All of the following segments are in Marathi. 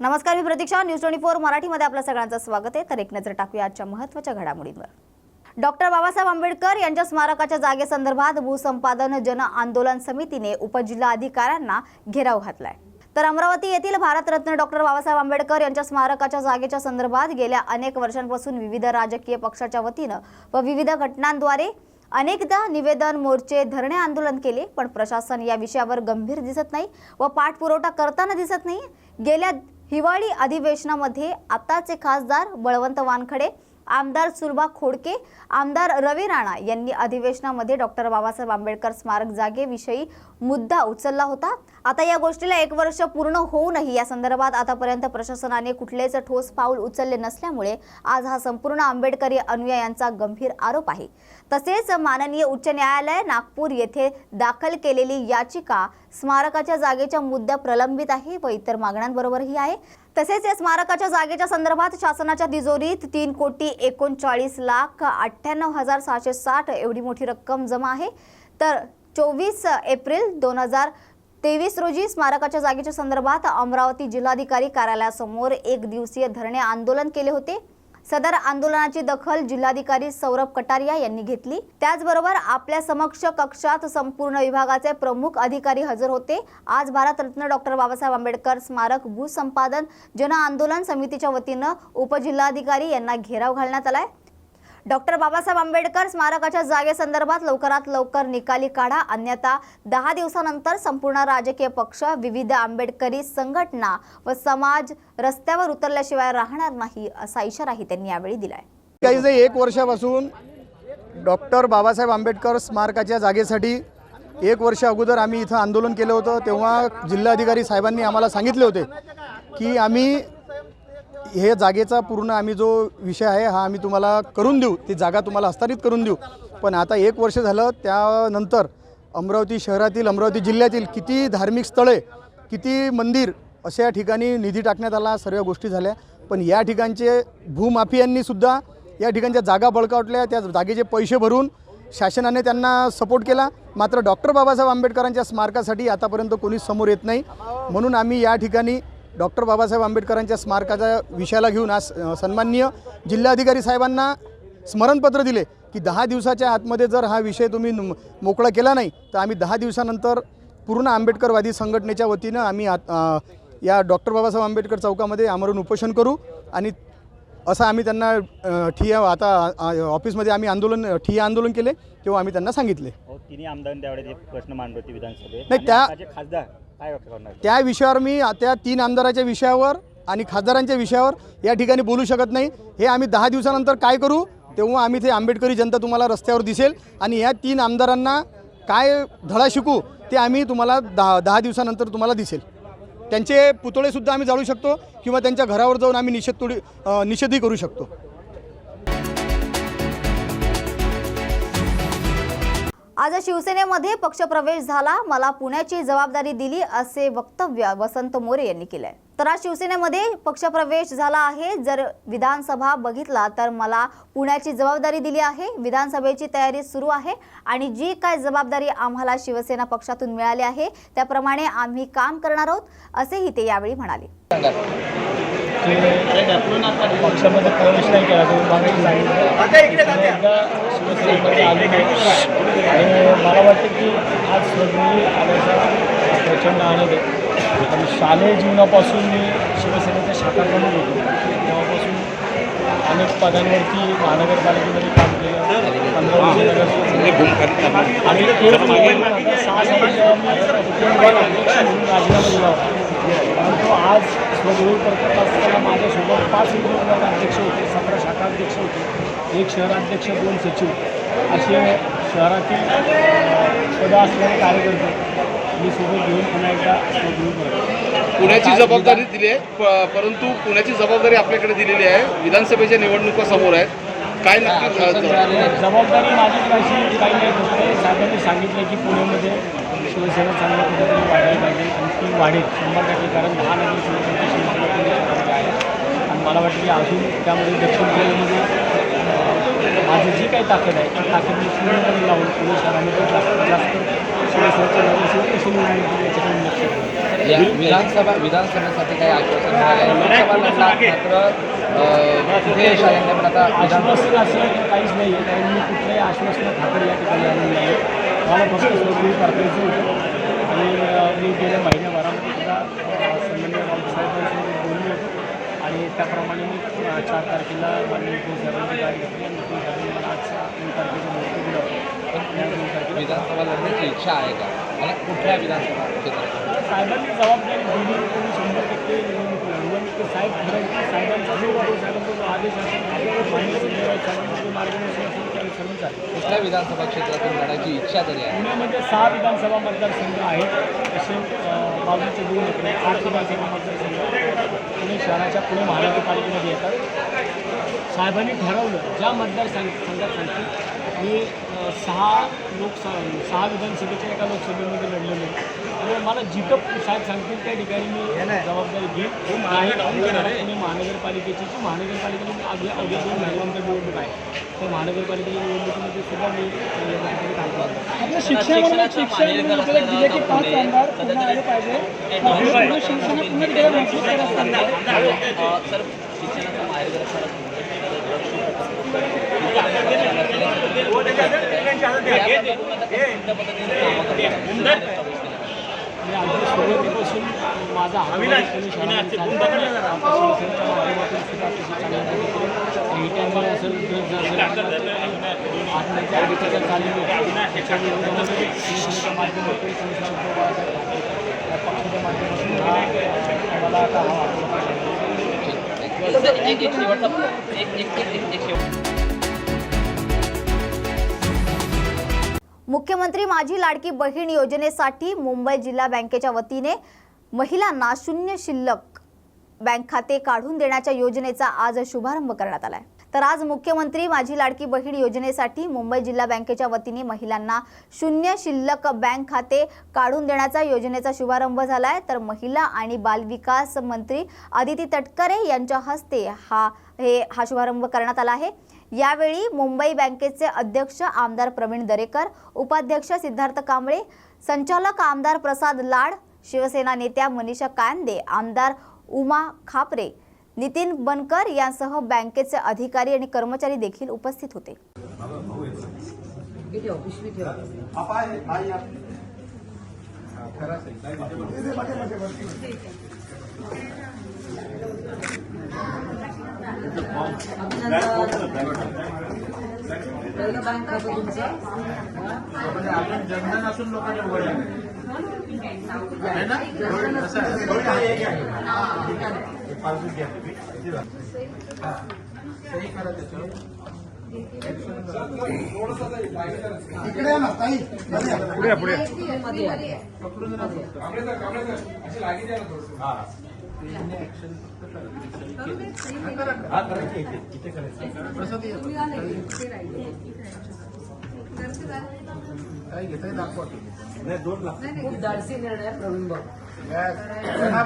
नमस्कार, मी प्रतीक्षा. न्यूज 24 मराठीमध्ये आपल्या सगळ्यांचं स्वागत आहे. तर एक नजर टाकूया आजच्या महत्त्वाच्या घडामोडींवर. डॉक्टर बाबासाहेब आंबेडकर यांच्या स्मारकाच्या जागेसंदर्भात भूसंपादन जन आंदोलन समितीने उपजिल्हाधिकाऱ्यांना घेराव घातलाय. तर अमरावती येथील भारतरत्न डॉक्टर बाबासाहेब आंबेडकर यांच्या स्मारकाच्या जागेच्या संदर्भात गेल्या अनेक वर्षांपासून विविध राजकीय पक्षाच्या वतीनं व विविध घटनांद्वारे अनेकदा निवेदन, मोर्चे, धरणे, आंदोलन केले, पण प्रशासन या विषयावर गंभीर दिसत नाही व पाठपुरावा करताना दिसत नाही. गेल्या हिवाळी अधिवेशनामध्ये आताचे खासदार बळवंत वानखडे, आमदार सुलभा खोडके, आमदार रवी राणा यांनी अधिवेशनामध्ये डॉक्टर बाबासाहेब आंबेडकर स्मारक जागेविषयी मुद्दा उचलला होता. आता या गोष्टीला 1 वर्ष पूर्ण होऊनही या संदर्भात आतापर्यंत प्रशासनाने कुठलेच ठोस पाऊल उचलले नसल्यामुळे आज हा संपूर्ण आंबेडकरी अनुयायांचा गंभीर आरोप आहे. तसेच माननीय उच्च न्यायालय नागपूर येथे दाखल केलेली याचिका स्मारकाच्या जागेच्या मुद्दा प्रलंबित आहे व इतर मागण्यांबरोबरही आहे. तसेच या स्मारकाच्या जागेच्या संदर्भात शासनाच्या तिजोरीत 3,39,98,660 एवढी मोठी रक्कम जमा आहे. तर 24 एप्रिल 2023 रोजी स्मारकाच्या जागेच्या संदर्भात अमरावती जिल्हाधिकारी कार्यालयासमोर 1 दिवसीय धरणे आंदोलन केले होते. सदर आंदोलनाची दखल जिल्हाधिकारी सौरभ कटारिया यांनी घेतली. त्याचबरोबर आपल्या समक्ष कक्षात संपूर्ण विभागाचे प्रमुख अधिकारी हजर होते. आज भारतरत्न डॉक्टर बाबासाहेब आंबेडकर स्मारक भूसंपादन जन आंदोलन समितीच्या वतीनं उपजिल्हाधिकारी यांना घेराव घालण्यात आलाय. डॉक्टर बाबासाहेब आंबेडकर स्मारकाच्या जागेसंदर्भात लवकरात लवकर निकाली काढा, अन्यथा 10 दिवसानंतर संपूर्ण राजकीय पक्ष, विविध आंबेडकरी संघटना व समाज रस्त्यावर उतरल्याशिवाय राहणार नाही, असा इशाराही त्यांनी यावेळी दिलाय. काही 1 वर्षापासून डॉक्टर बाबासाहेब आंबेडकर स्मारकाच्या जागेसाठी 1 वर्ष अगोदर आम्ही इथं आंदोलन केलं होतं. तेव्हा जिल्हाधिकारी साहेबांनी आम्हाला सांगितले होते की आम्ही हे जागेचा पूर्ण आम्ही जो विषय आहे हा आम्ही तुम्हाला करून देऊ, ती जागा तुम्हाला हस्तांतरित करून देऊ. पण आता 1 वर्ष झालं. त्यानंतर अमरावती शहरातील, अमरावती जिल्ह्यातील किती धार्मिक स्थळे, किती मंदिर अशा ठिकाणी निधी टाकण्यात आला, सर्व गोष्टी झाल्या. पण या ठिकाणचे भूमाफियांनी सुद्धा या ठिकाणच्या जागा बळकावटल्या. त्या जागेचे पैसे भरून शासनाने त्यांना सपोर्ट केला. मात्र डॉक्टर बाबासाहेब आंबेडकरांच्या स्मारकासाठी आतापर्यंत कोणी समोर येत नाही. म्हणून आम्ही या ठिकाणी डॉक्टर बाबासाहेब आंबेडकरांच्या स्मारकाच्या विषयाला घेऊन आज सन्माननीय जिल्हाधिकारी साहेबांना स्मरणपत्र दिले की 10 दिवसाच्या आतमध्ये जर हा विषय तुम्ही मोकळा केला नाही तर आम्ही 10 दिवसानंतर पूर्ण आंबेडकरवादी संघटनेच्या वतीनं आम्ही या डॉक्टर बाबासाहेब आंबेडकर चौकामध्ये आमरण उपोषण करू. आणि असं आम्ही त्यांना ठिय्या, आता ऑफिसमध्ये आम्ही ठिय्या आंदोलन केले तेव्हा आम्ही त्यांना सांगितले. तिन्ही आमदारांनी त्यावेळेस प्रश्न मांडले होते विधानसभेत. नाही, खासदार काय करणार त्या विषयावर मी त्या 3 आमदाराच्या विषयावर आणि खासदारांच्या विषयावर या ठिकाणी बोलू शकत नाही. हे आम्ही 10 दिवसानंतर काय करू तेव्हा आम्ही ते आंबेडकरी जनता तुम्हाला रस्त्यावर दिसेल आणि या 3 आमदारांना काय धडा शिकू ते आम्ही तुम्हाला 10 दिवसानंतर तुम्हाला दिसेल. त्यांचे पुतळेसुद्धा आम्ही जाळू शकतो किंवा त्यांच्या घरावर जाऊन आम्ही निषेधही करू शकतो. आज शिवसेनेमध्ये पक्षप्रवेश झाला, मला पुण्याची जबाबदारी दिली, असे वक्तव्य वसंत मोरे यांनी केलंय. तर आज शिवसेनेमध्ये पक्षप्रवेश झाला आहे. जर विधानसभा बघितला तर मला पुण्याची जबाबदारी दिली आहे. विधानसभेची तयारी सुरू आहे आणि जी काय जबाबदारी आम्हाला शिवसेना पक्षातून मिळाली आहे त्याप्रमाणे आम्ही काम करणार आहोत, असेही ते यावेळी म्हणाले. पक्षामध्ये प्रवेश नाही केला शिवसेनेमध्ये आले नाही. आणि मला वाटतं की आज स्वतंत्र आल्याचा प्रचंड आनंद आहे. आणि शालेय जीवनापासून मी शिवसेनेच्या शाखा बनत होतो. तेव्हापासून अनेक पदांवरती महानगरपालिकेमध्ये काम केलं. 15 वर्ष आणि 6 जेव्हा मी अध्यक्ष म्हणून राजीनामा दिला होता. परंतु आज स्वगृही करत असताना माझ्यासोबत 5 विभाग अध्यक्ष होते, 17 शाखा अध्यक्ष होते, 1 शहराध्यक्ष, 2 सचिव असे शहरातील पदं असलेले कार्यकर्ते मी सोबत घेऊन पुन्हा एकदा स्वगृही करतो. पुण्याची जबाबदारी दिली आहे, परंतु पुण्याची जबाबदारी आपल्याकडे दिलेली आहे. विधानसभेच्या निवडणुका समोर आहेत. काय नक्की जबाबदारी माझी अशी काही नाही होते. साहेबांनी सांगितलं की पुण्यामध्ये शिवसेना चांगल्या पद्धतीने वाढायला पाहिजे आणि ती वाढेल 100%. कारण महानगर शिवसेना आहे आणि मला वाटतं की अजून त्यामध्ये दक्षिण जिल्ह्यामध्ये माझी जी काही ताकद आहे ती ताकद मी पूर्णपणे लावून पुणे शहरामध्ये जास्त शिवसेनेच्या कशी निवडणूक याच्याकडे लक्ष या विधानसभेसाठी काही आश्वासन मिळाले लोकसभा लढला मात्र तिथे यश आले नाही, पण आता आश्वासन असं तर काहीच नाही आहे, कारण मी कुठल्याही आश्वासनं खातर या ठिकाणी आलेलं नाही आहे. मला फक्त सोडून करायचं होतं आणि मी गेल्या महिन्याभरामध्ये सुद्धा संबंधित साहेबांसोबत बोललो होतो आणि त्याप्रमाणे मी 4 तारखेला माननीय साहेबांची गाडी घेतली आणि साहेबांनी मला आज 3 तारखेचं मुहूर्त दिलं होतं. त्या 2 तारखेला विधानसभा लढण्याची इच्छा आहे का आणि कुठल्या विधानसभा क्षेत्रात? साहेबांनी जबाबदारी दिली त्यांनी 100% निवडणूक लढवून ते साहेब ठरवतील. साहेबांचा जो साहेबांचा आदेश असेल मान्य साहेबांचं मार्गदर्शन असेल त्याने सर्व चालेल. कुठल्या विधानसभा क्षेत्रातून लढायची इच्छा तरी आहे? पुण्यामध्ये 6 विधानसभा मतदारसंघ आहेत, तसे बाजूचे 2 इकडे 8 विधानसभा मतदारसंघ पुणे शहराच्या पुणे महानगरपालिकेमध्ये येतात. साहेबांनी ठरवलं ज्या मतदारसंघात सांगतील मी 6 विधानसभेच्या एका लोकसभेमध्ये लढलेलो आहे. त्यामुळे मला जिथं साहेब सांगतील त्या ठिकाणी मी जबाबदारी घेईन. नाही पुणे महानगरपालिकेची जी महानगरपालिकेची अवघ्या 2 महिन्यांची निवडणूक आहे, त्या महानगरपालिकेच्या निवडणुकीमध्ये सुद्धा मी या ठिकाणी काम करतो. आपल्या शिक्षण दिले की 5 आमदार पुन्हा आले पाहिजे. शिवसेना पुन्हा गेल्या महसूल करत असताना सर शिक्षणाचं मार्गदर्शन आणि अगदी सुरुवातीपासून माझा शिवसेनेच्या माध्यमातून सुद्धा अतिशय चांगल्या पद्धतीने रिटर्नमुळे असेल आत्महत्या चाललेली त्याच्या विरोधामध्ये शिवसेनेच्या माध्यमातून या पक्षाच्या माध्यमातून मला आता मुख्यमंत्री माझी लाडकी बहीण योजनेसाठी मुंबई जिल्हा बँकेच्या वतीने महिलांना शून्य शिल्लक बँक खाते काढून देण्याच्या योजनेचा आज शुभारंभ करण्यात आलाय. तर आज मुख्यमंत्री माझी लाडकी बहीण योजनेसाठी मुंबई जिल्हा बँकेच्या वतीने महिलांना शून्य शिल्लक बँक खाते काढून देण्याचा योजनेचा शुभारंभ झालाय. तर महिला आणि बालविकास मंत्री अदिती तटकरे यांच्या हस्ते हा शुभारंभ करण्यात आला आहे. यावेळी मुंबई बँकेचे अध्यक्ष आमदार प्रवीण दरेकर, उपाध्यक्ष सिद्धार्थ कांबळे, संचालक आमदार प्रसाद लाड, शिवसेना नेत्या मनीषा कांदे, आमदार उमा खापरे, नितीन बनकर यांसह बँकेचे अधिकारी आणि कर्मचारी देखील उपस्थित होते.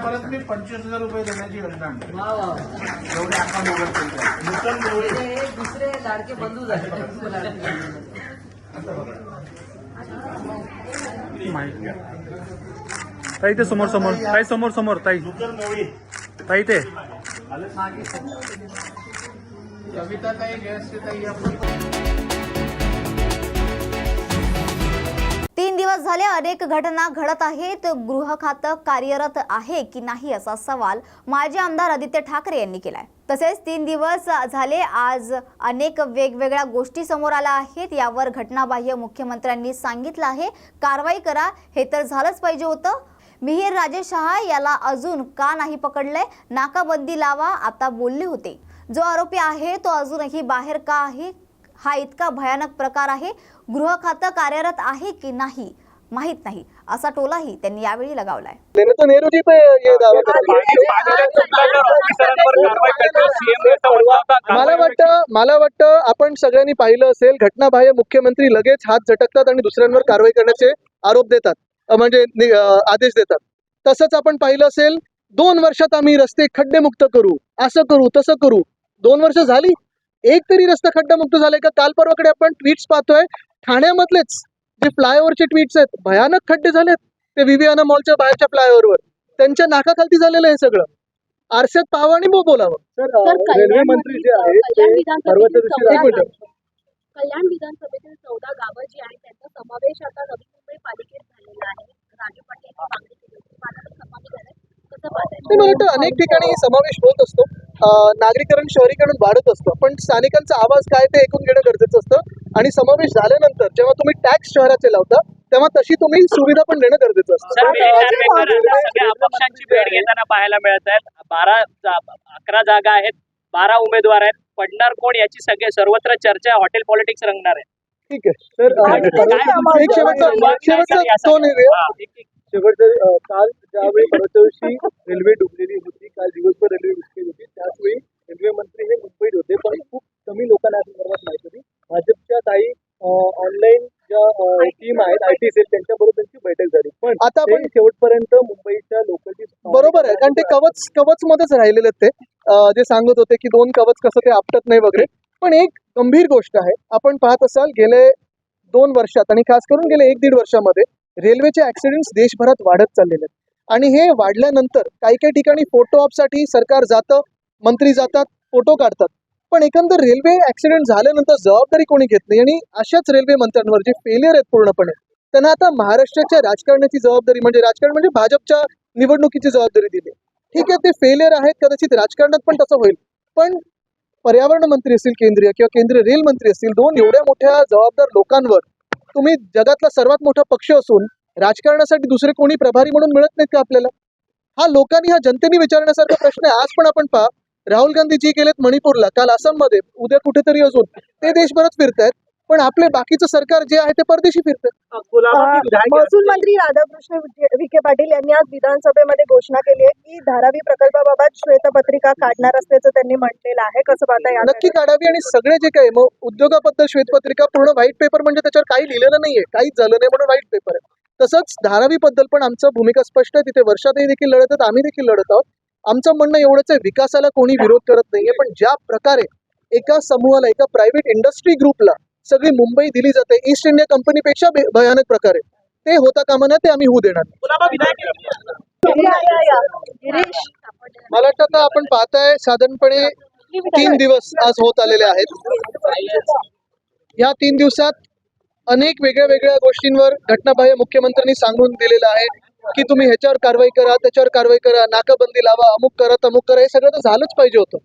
परत मी 25,000 रुपये देण्याची योजना दुसरे लाडके बंधू झाले. ताई ते समोर ताई समोर ताई ते कविता ताई जयश्री ताई आपण 3 दिवस झाले अनेक घटना घडत आहेत. गृह खातं कार्यरत आहे की नाही असा सवाल माजी आमदार आदित्य ठाकरे यांनी केलाय. तसेच 3 दिवस झाले आज अनेक वेगवेगळ्या गोष्टी समोर आल्या आहेत. यावर घटनाबाह्य मुख्यमंत्र्यांनी सांगितलं आहे कारवाई करा, हे तर झालंच पाहिजे होतं. मिहीर राजेशहा याला अजून का नाही पकडलंय, नाकाबंदी लावा आता बोलले होते. जो आरोपी आहे तो अजूनही बाहेर का आहे, हा इतका भयानक प्रकार आहे. गृह खातं कार्यरत आहे की नाही माहित नाही असा टोलाही त्यांनी यावेळी लगावलाय. मला वाटतं आपण सगळ्यांनी पाहिलं असेल घटनाबाह्य मुख्यमंत्री लगेच हात झटकतात आणि दुसऱ्यांवर कारवाई करण्याचे आरोप देतात, म्हणजे आदेश देतात. तसंच आपण पाहिलं असेल 2 वर्षात आम्ही रस्ते खड्डेमुक्त करू, असं करू तसं करू. 2 वर्ष झाली, एक तरी रस्ता खड्डामुक्त झालाय का? काल परवाकडे आपण ट्विट्स पाहतोय, ठाण्यामधलेच जे फ्लायओव्हरचे ट्विट्स आहेत, भयानक खड्डे झालेत ते विवियाना मॉलच्या बाहेरच्या फ्लायओव्हरवर. त्यांच्या नाकाखालती झालेलं हे सगळं. आरशात पाहावं आणि मग बोलावं. रेल्वे मंत्री जे आहेत ते सर्वत्र दिवशी एक मिनिट. कल्याण विधानसभेतील 14 गावं जी आहेत त्यांचा समावेश आता नवी मुंबई पालिकेत झालेला आहे. राजू पाटील यांनी मागणी केली होती. आता तो समावेश झालाय. कसं पाहताय? मला वाटतं अनेक ठिकाणी समावेश होत असतो. नागरीकरण शहरीकरण वाढत असतं, पण स्थानिकांचा आवाज काय ते ऐकून घेणं गरजेचं असतं आणि समावेश झाल्यानंतर जेव्हा तुम्ही टॅक्स शहराचे लावता तेव्हा तशी तुम्ही सुविधा पण देणं गरजेचं असतं. सगळ्या अपक्षांची भेट घेताना पाहायला मिळत आहेत. 11 जागा आहेत, 12 उमेदवार आहेत. पडणार कोण याची सर्वत्र चर्चा, हॉटेल पॉलिटिक्स रंगणार आहे. ठीक आहे तर एक शेवटचा तो निर्णय. शेवटचं काल ज्यावेळी परत दिवशी रेल्वे डुबलेली होती, काल दिवसभर रेल्वे विस्कळीत होती, त्याचवेळी रेल्वे मंत्री हे मुंबईत होते, पण खूप कमी लोकांना या संदर्भात माहिती होती. भाजपच्या काही ऑनलाईन ज्या टीम आहेत IT सेल त्यांच्याबरोबर त्यांची बैठक झाली, पण आता आपण शेवटपर्यंत मुंबईच्या लोकांची बरोबर आहे, कारण ते कवच मध्येच राहिलेले ते जे सांगत होते की 2 कवच कसं ते आपटत नाही वगैरे. पण एक गंभीर गोष्ट आहे, आपण पाहत असाल गेले 2 वर्षात आणि खास करून गेले 1-1.5 वर्षामध्ये रेल्वेचे ऍक्सिडेंट्स देशभरात वाढत चाललेले आहेत आणि हे वाढल्यानंतर काही काही ठिकाणी फोटो ऑपसाठी सरकार जातं, मंत्री जातात, फोटो काढतात, पण एकंदर रेल्वे ऍक्सिडेंट झाल्यानंतर जबाबदारी कोणी घेत नाही आणि अशाच रेल्वे मंत्र्यांवर जे फेलियर आहेत पूर्णपणे त्यांना आता महाराष्ट्राच्या राजकारणाची जबाबदारी राजकारण म्हणजे भाजपच्या निवडणुकीची जबाबदारी दिली. ठीक आहे, ते फेलियर आहेत, कदाचित राजकारणात पण तसं होईल, पण पर्यावरण मंत्री असतील केंद्रीय किंवा केंद्रीय रेल मंत्री असतील, 2 एवढ्या मोठ्या जबाबदार लोकांवर तुम्ही जगातला सर्वात मोठा पक्ष असून राजकारणासाठी दुसरे कोणी प्रभारी म्हणून मिळत नाहीत का आपल्याला? हा लोकांनी, हा जनतेने विचारण्यासारखा प्रश्न आहे. आज पण आपण पहा, राहुल गांधीजी गेलेत मणिपूरला, काल आसाममध्ये, उद्या कुठेतरी अजून ते देशभरात फिरतायत, पण आपले बाकीचं सरकार जे आहे ते परदेशी फिरतंय. महसूल मंत्री राधाकृष्ण विखे पाटील यांनी आज विधानसभेमध्ये घोषणा केली आहे की धारावी प्रकल्पाबाबत श्वेतपत्रिका काढणार असल्याचं त्यांनी म्हटलेलं आहे. कसं पाहता याकडे? नक्की काढावी आणि सगळे जे काही मग उद्योगाबद्दल श्वेतपत्रिका पूर्ण व्हाईट पेपर म्हणजे त्याच्यावर काही लिहिलेलं नाहीये, काहीच झालं नाही म्हणून व्हाईट पेपर आहे. तसंच धारावीबद्दल पण आमचं भूमिका स्पष्ट आहे. तिथे वर्षातही देखील लढत आहेत, आम्ही देखील लढत आहोत. आमचं म्हणणं एवढंच आहे, विकासाला कोणी विरोध करत नाहीये, पण ज्या प्रकारे एका समूहाला, एका प्रायव्हेट इंडस्ट्री ग्रुपला सगळी मुंबई दिली जाते ईस्ट इंडिया कंपनीपेक्षा भयानक प्रकारे, ते होता कामा नये, ते आम्ही होऊ देणार नाही. मला वाटतं आता आपण पाहताय साधारणपणे 3 दिवस आज होत आलेले आहेत. या 3 दिवसात अनेक वेगळ्या वेगळ्या गोष्टींवर घटनाबाह्य मुख्यमंत्र्यांनी सांगून दिलेलं आहे की तुम्ही ह्याच्यावर कारवाई करा, त्याच्यावर कारवाई करा, नाकाबंदी लावा, अमुक करा, तमुक करा. हे सगळं तर झालंच पाहिजे होतं,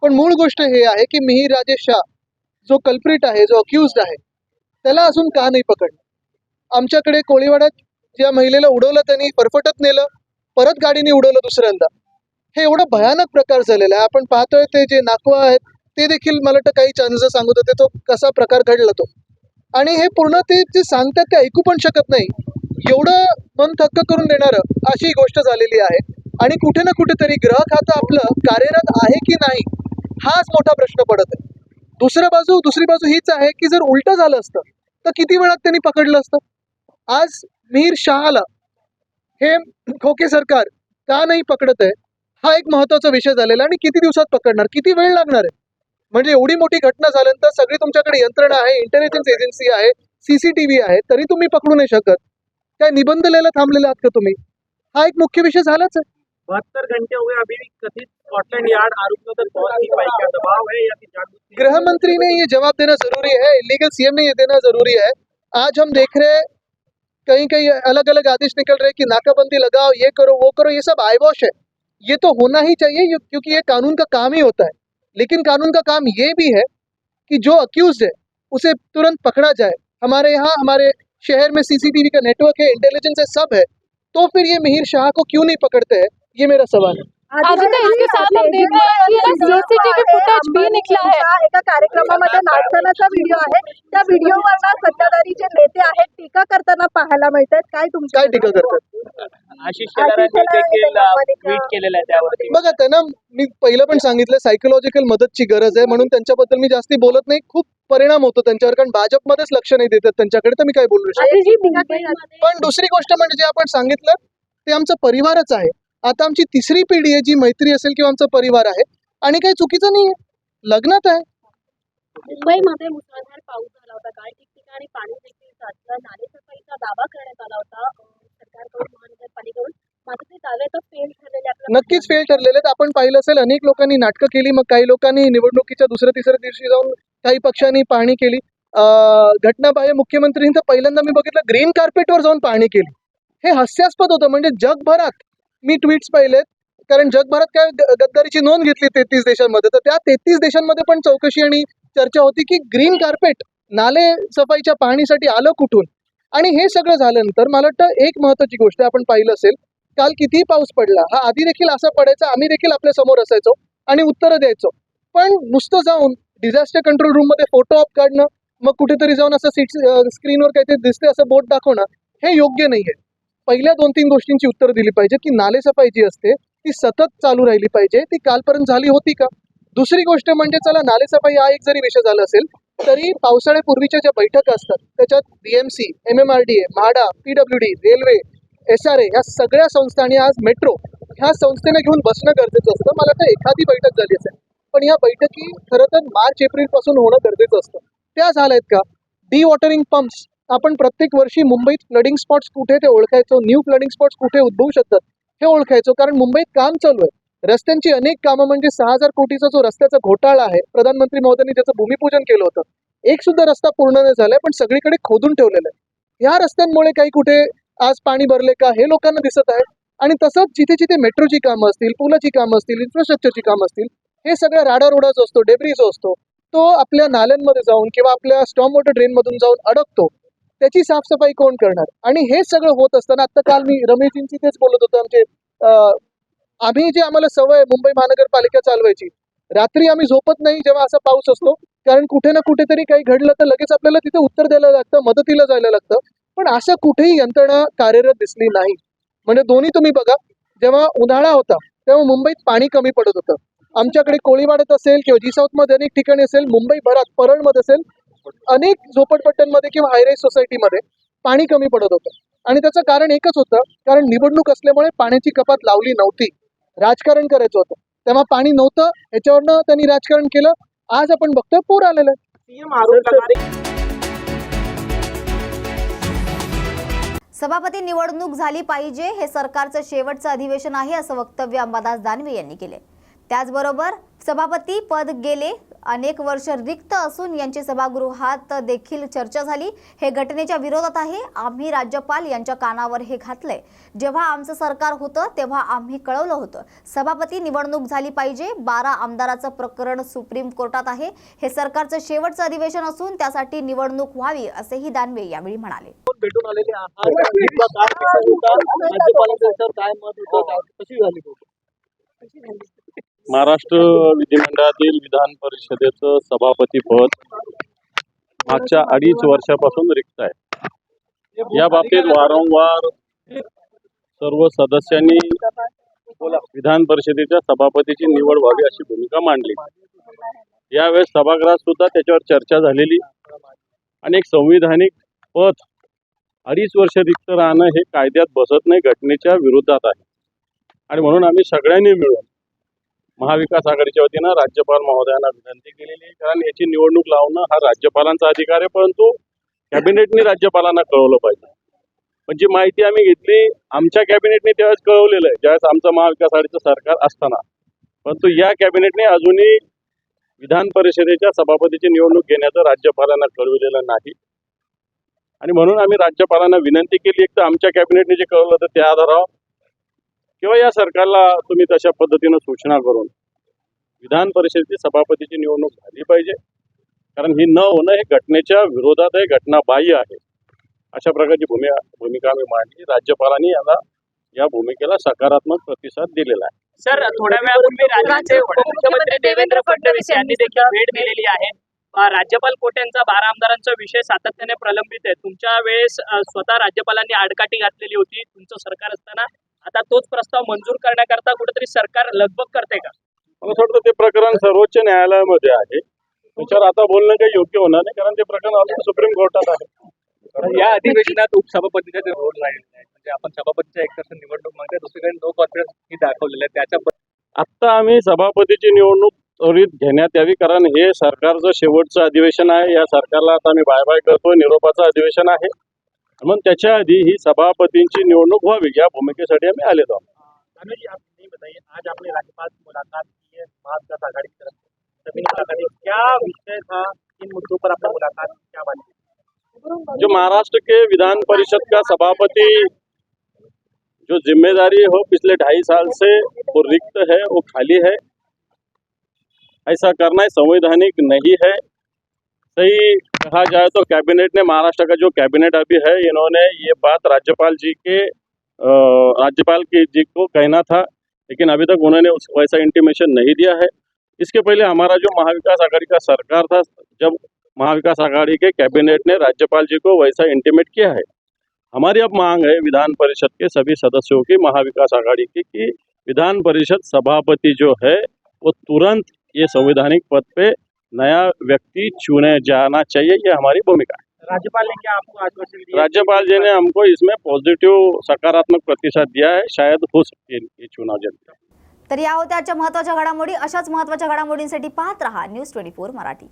पण मूळ गोष्ट हे आहे की मिहीर राजेश शाह जो कल्प्रिट आहे, जो अक्युज्ड आहे, त्याला अजून का नाही पकडलं? आमच्याकडे कोळीवाड्यात ज्या महिलेला उडवलं त्यांनी फरफटत नेलं, परत गाडीने उडवलं दुसऱ्यांदा. हे एवढं भयानक प्रकार झालेला आहे. आपण पाहतोय ते जे नाकवा आहेत ते देखील मला वाटतं काही चॅनल्स सांगत होते तो कसा प्रकार घडला तो, आणि हे पूर्ण ते जे सांगतात ते ऐकू पण शकत नाही. एवढं मन थक्क करून देणारं अशी गोष्ट झालेली आहे आणि कुठे ना कुठेतरी ग्रह खातं आपलं कार्यरत आहे की नाही हाच मोठा प्रश्न पडत आहे. दुसरी बाजू हीच आहे की जर उलटं झालं असतं तर किती वेळात त्यांनी पकडलं असतं? आज मिहीर शाहला हे खोके सरकार का नाही पकडत आहे हा एक महत्वाचा विषय झालेला, आणि किती दिवसात पकडणार, किती वेळ लागणार आहे? म्हणजे एवढी मोठी घटना झाल्यानंतर सगळी तुमच्याकडे यंत्रणा आहे, इंटेलिजन्स एजन्सी आहे, CCTV आहे, तरी तुम्ही पकडू नाही शकत. काय निबंध लिहायला थांबलेले आहात का तुम्ही? हा एक मुख्य विषय झालाच आहे. 72 घंटे हुए अभी भी कथित स्कॉटलैंड यार्ड आरोपियों तक पहुंच नहीं पाई. क्या दबाव है या फिर जानबूझ गृह मंत्री ने ये जवाब देना जरूरी है, इलीगल CM ने ये देना जरूरी है. आज हम देख रहे कहीं कहीं अलग अलग आदेश निकल रहे कि नाकाबंदी लगाओ, ये करो, वो करो. ये सब आईवॉश है. ये तो होना ही चाहिए क्योंकि ये कानून का काम ही होता है, लेकिन कानून का काम ये भी है कि जो अक्यूज है उसे तुरंत पकड़ा जाए. हमारे यहाँ हमारे शहर में CCTV का नेटवर्क है, इंटेलिजेंस है, सब है, तो फिर ये मिहीर शाह को क्यों नहीं पकड़ते हैं? ये मेरा सवाल है. आदित्य, इसके साथ हम देख रहे हैं की CCTV फुटेज भी निघला आहे. एका कार्यक्रमामध्ये नाचतानाचा व्हिडिओ आहे, त्या व्हिडिओवर ना सत्ताधारी जे नेते आहेत टीका करताना पाहायला मिळतात. काय तुमची काय टीका करतात? आशिष शेलारांनी देखील ट्विट केलेलं आहे त्यावरती. बघा, त्यांना मी पहिलं पण सांगितलं सायकोलॉजिकल मदतची गरज आहे, म्हणून त्यांच्याबद्दल मी जास्ती बोलत नाही. खूप परिणाम होतो त्यांच्यावर, कारण भाजपमध्येच लक्ष नाही देतात त्यांच्याकडे, तर मी काय बोलू शकतो. पण दुसरी गोष्ट म्हणजे जे आपण सांगितलं ते आमचा परिवारच आहे. आता आमची 3री पिढी आहे, जी मैत्री असेल किंवा आमचा परिवार आहे, आणि काही चुकीचं नाही आहे, लग्नात आहे. मुंबईमध्ये मुसळधार पाऊस झाला होता, काही ठिकठिकाणी पाणी देखील साचलं. नालेसफाईचा दावा करण्यात आला होता सरकारकडून, महानगरपालिकेकडून, मात्र ते दावे तर नक्कीच फेल ठरलेले आहेत. आपण पाहिलं असेल अनेक लोकांनी नाटकं केली, मग काही लोकांनी निवडणुकीच्या दुसऱ्या तिसऱ्या दिवशी जाऊन काही पक्षांनी पाहणी केली. घटनाबाह्य मुख्यमंत्रींनी तर पहिल्यांदा मी बघितलं ग्रीन कार्पेटवर जाऊन पाहणी केली. हे हास्यास्पद होतं. म्हणजे जगभरात मी ट्विट्स पाहिलेत, कारण जगभरात काय गद्दारीची नोंद घेतली 33 देशांमध्ये, तर त्या 33 देशांमध्ये पण चौकशी आणि चर्चा होती की ग्रीन कार्पेट नाले सफाईच्या पाहणीसाठी आलं कुठून. आणि हे सगळं झाल्यानंतर मला वाटतं एक महत्त्वाची गोष्ट आपण पाहिलं असेल, काल कितीही पाऊस पडला, हा आधी देखील असा पडायचा, आम्ही देखील आपल्या समोर असायचो आणि उत्तरं द्यायचो. पण नुसतं जाऊन डिझास्टर कंट्रोल रूममध्ये फोटो ऑफ काढणं, मग कुठेतरी जाऊन असं स्क्रीनवर काहीतरी दिसते असं बोट दाखवणं, हे योग्य नाही आहे. पहिल्या 2-3 गोष्टींची उत्तर दिली पाहिजे की नालेसफाई जी असते ती सतत चालू राहिली पाहिजे. ती कालपर्यंत झाली होती का? दुसरी गोष्ट म्हणजे चला नालेसफाई हा एक जरी विषय झाला असेल तरी पावसाळ्यापूर्वीच्या ज्या बैठका असतात त्याच्यात BMC, MMRDA, MHADA, PWD, railway, SRA ह्या सगळ्या संस्था आणि आज मेट्रो ह्या संस्थेने घेऊन बसणं गरजेचं असतं. मला तर एखादी बैठक झाली असेल, पण या बैठकी खरं तर March-April पासून होणं गरजेचं असतं. त्या झाल्यात का? वॉटरिंग पंप्स आपण प्रत्येक वर्षी मुंबईत फ्लडिंग स्पॉट्स कुठे ते ओळखायचो, न्यू फ्लडिंग स्पॉट्स कुठे उद्भवू शकतात हे ओळखायचो, कारण मुंबईत काम चालू आहे. रस्त्यांची अनेक कामं म्हणजे 6,000 कोटीचा जो रस्त्याचा घोटाळा आहे, प्रधानमंत्री महोदयांनी त्याचं भूमिपूजन केलं होतं. एक सुद्धा रस्ता पूर्ण नाही झालाय, पण सगळीकडे खोदून ठेवलेलं आहे. या रस्त्यांमुळे काही कुठे आज पाणी भरले का हे लोकांना दिसत आहे. आणि तसंच जिथे जिथे मेट्रोची कामं असतील, पुलाची कामं असतील, इन्फ्रास्ट्रक्चरची कामं असतील, हे सगळं राडारोडा जो असतो, डेब्री जो असतो, तो आपल्या नाल्यांमध्ये जाऊन किंवा आपल्या स्टॉर्म वॉटर ड्रेनमधून जाऊन अडकतो. त्याची साफसफाई कोण करणार? आणि हे सगळं होत असताना आता काल मी रमेशजींची तेच बोलत होतो, आम्ही जे आम्हाला सवय मुंबई महानगरपालिका चालवायची, रात्री आम्ही झोपत नाही जेव्हा असा पाऊस असतो, कारण कुठे ना कुठेतरी काही घडलं तर लगेच आपल्याला तिथे उत्तर द्यायला लागतं, मदतीला जायला लागतं. पण असं कुठेही यंत्रणा कार्यरत दिसली नाही. म्हणजे दोन्ही तुम्ही बघा, जेव्हा उन्हाळा होता तेव्हा मुंबईत पाणी कमी पडत होतं. आमच्याकडे कोळीवाड्यात असेल किंवा जी साऊथमध्ये अनेक ठिकाणी असेल, मुंबईभरात परळमध्ये असेल, अनेक झोपडपट्ट्यांमध्ये किंवा हायराईज सोसायटीमध्ये पाणी कमी पडत होतं. आणि त्याचं कारण एकच होतं, कारण निवडणूक असल्यामुळे पाण्याची कपात लावली नव्हती, राजकारण करायचं होतं. तेव्हा पाणी नव्हतं, ह्याच्यावरनं त्यांनी राजकारण केलं. आज आपण बघतोय पूर आलेला आहे. सभापती निवडणूक झाली पाहिजे, हे सरकारचं शेवटचं अधिवेशन आहे असं वक्तव्य अंबादास दानवे यांनी केले. त्याचबरोबर सभापती पद गेले अनेक वर्ष रिक्त असून यांची सभागृहात देखील चर्चा झाली. हे घटनेच्या विरोधात आहे. आम्ही राज्यपाल यांच्या कानावर हे घातलंय. जेव्हा आमचं सरकार होतं तेव्हा आम्ही कळवलं होतं सभापती निवडणूक झाली पाहिजे. 12 आमदाराचं प्रकरण सुप्रीम कोर्टात आहे. हे सरकारचं शेवटचं अधिवेशन असून त्यासाठी निवडणूक व्हावी असेही दानवे यावेळी म्हणाले. भेटून आलेले आहात, राज्यपालांचं काय मत होतं, कशी झाली? महाराष्ट्र विधिमंडळातील विधान परिषदेचं सभापती पद मागच्या 2.5 वर्षापासून रिक्त आहे. या बाबतीत वारंवार सर्व सदस्यांनी विधान परिषदेच्या सभापतीची निवड व्हावी अशी भूमिका मांडली. यावेळेस सभागृहात सुद्धा त्याच्यावर चर्चा झालेली. आणि एक संविधानिक पद 2.5 वर्ष रिक्त राहणं हे कायद्यात बसत नाही, घटनेच्या विरोधात आहे. आणि म्हणून आम्ही सगळ्यांनी मिळून महाविकास आघाडीच्या वतीनं राज्यपाल महोदयांना विनंती केलेली आहे, कारण याची निवडणूक लावणं हा राज्यपालांचा अधिकार आहे, परंतु कॅबिनेटने राज्यपालांना कळवलं पाहिजे. पण जी माहिती आम्ही घेतली आमच्या कॅबिनेटने त्यावेळेस कळवलेलं आहे, ज्यावेळेस आमचं महाविकास आघाडीचं सरकार असताना. परंतु या कॅबिनेटने अजूनही विधान परिषदेच्या सभापतीची निवडणूक घेण्याचं राज्यपालांना कळवलेलं नाही. आणि म्हणून आम्ही राज्यपालांना विनंती केली, एक तर आमच्या कॅबिनेटने जे कळवलं तर त्या आधारावर किंवा या सरकारला तुम्ही तशा पद्धतीनं सूचना करून विधान परिषदेची सभापतीची निवडणूक झाली पाहिजे, कारण ही न होणं हे घटनेच्या विरोधात आहे, घटनाबाह्य आहे. अशा प्रकारची भूमिका आम्ही मांडली. राज्यपालांनी या भूमिकेला सकारात्मक प्रतिसाद दिलेला आहे. सर, थोड्या वेळापूर्वी राज्याचे उपमुख्यमंत्री देवेंद्र फडणवीस यांनी देखील भेट दिलेली आहे. राज्यपाल कोट्यांचा 12 आमदारांचा विषय सातत्याने प्रलंबित आहे. तुमच्या वेळेस स्वतः राज्यपालांनी आडकाठी घातलेली होती तुमचं सरकार असताना. आता तोच प्रस्ताव मंजूर करण्याकरता कुठेतरी सरकार लगबग करते का? मला असं वाटतं ते प्रकरण सर्वोच्च न्यायालयामध्ये आहे, त्याच्यावर आता बोलणं काही योग्य होणार नाही, कारण ते प्रकरण अजून सुप्रीम कोर्टात आहे. या अधिवेशनात उपसभापतीचा जो रोल राहिलेला आहे, म्हणजे आपण सभापतीच्या एकतर्फी निवडणूक मागते, दुसरीकडे नो कॉन्फिडन्स ही दाखवलेलं आहे. त्याच्या आत्ता आम्ही सभापतीची निवडणूक त्वरित घेण्यात यावी, कारण हे सरकारचं शेवटचं अधिवेशन आहे. या सरकारला आता आम्ही बाय बाय करतोय, निरोपाचं अधिवेशन आहे. म्हणून त्याच्या आधी ही सभापतींची निवडणूक व्हावी या भूमिकेसाठी आम्ही आलेलो आहोत. क्या विषय था, किन मुद्दों पर आपने मुलाकात की, क्या बात की? जो महाराष्ट्र के विधान परिषद का सभापति जो जिम्मेदारी हो पिछले 2.5 साल से वो रिक्त है, वो खाली है। ऐसा करना संवैधानिक नहीं है। सही कहा जाए तो कैबिनेट ने, महाराष्ट्र का जो कैबिनेट अभी है, इन्होंने ये बात राज्यपाल जी को कहना था, लेकिन अभी तक उन्होंने वैसा इंटीमेशन नहीं दिया है। इसके पहले हमारा जो महाविकास आघाड़ी का सरकार था, जब महाविकास आघाड़ी के कैबिनेट ने राज्यपाल जी को वैसा इंटीमेट किया है। हमारी अब मांग है विधान परिषद के सभी सदस्यों की, महाविकास आघाड़ी की, कि विधान परिषद सभापति जो है वो तुरंत ये संवैधानिक पद पे नया व्यक्ति चुने जाना चाहिए। ये हमारी भूमिका है। राज्यपाल ने क्या आपको आश्वासन दिया? राज्यपाल जी ने हमको इसमें पॉझिटिव्ह सकारात्मक प्रतिसाद दिया है। शायद हो सकते हैं ये चुनाव जल्दी। तर या होत्या आजच्या महत्त्वाच्या घडामोडी. अशाच महत्त्वाच्या घडामोडींसाठी पाहत रहा न्यूज 24 मराठी.